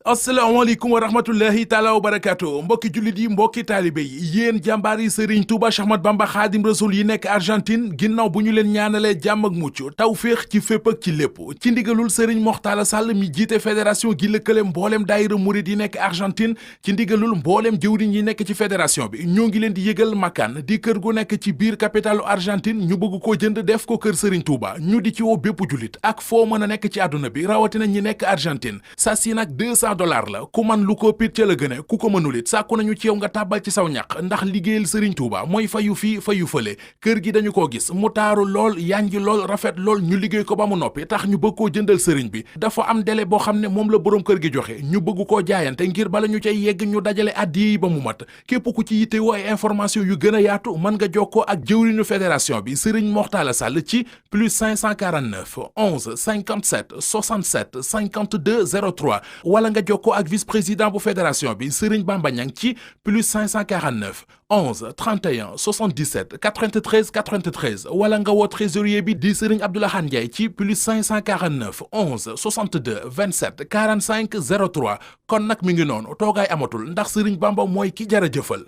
asalaamaaleykum wa rahmatullahi taala wa barakaatu mbokki jullit yi mbokki taalibe yi yéen jàmbaar yi Serigne Touba Cheikh Ahmadou Bamba Xaadim Rasul yi nekk Argentine ginnaaw bu ñu leen ñaanalee jàmm ak mucc tawféex ci fépp ak ci lépp ci ndigalul Serigne Moxtaala Sall mi jiite fédération gi lëkkale mbooleem daayira murid yi nekk Argentine ci ndigalul mbooleem jëwriñ yi nekk ci fédération bi ñoo ngi leen di yëgal makkaan di kër gu nekk ci biir capitalu Argentine ñu bëgg koo jënd def ko kër Serigne Touba ñu di ci woo bépp jullit ak foo mën a nekk ci àdduna bi rawatina ñi nekk Argentine sas yi nag $200 la ku man lu ko pit ca la gëne ku ko mënul it sàkku nañu ci yow nga tàbbal ci saw ñaq ndax liggéeyal Serigne Touba mooy fayu fii fayu fële kër gi dañu koo gis mu taaru lool yanji lool rafet lool ñu liggéey ko ba mu noppi tax ñu bëgg koo jëndal Serigne bi dafa am délai boo xam ne moom la boroom kër gi joxe ñu bëgg koo jaayante ngir bala ñu cay yegg ñu dajale addiya yi ba mu mat képp ku ci yittewoo ay information yu gën a yaatu mën nga jokkoo ak jëwriñu fédération bi Serigne Moxtaala Sall ci plus 549 11 57 67 52 03 wala nga jokkoo ak vice-président bu fédération bi Serigne Bamba Niang ci plus 549 11 31 77 93 93 wala nga woo trésorier bi di Serigne Abdoulaye Ndiaye ci plus 549 11 62 27 45 03 kon nag mi ngi noonu toogaay amatul ndax Serigne Bamba mooy ki jara jëfal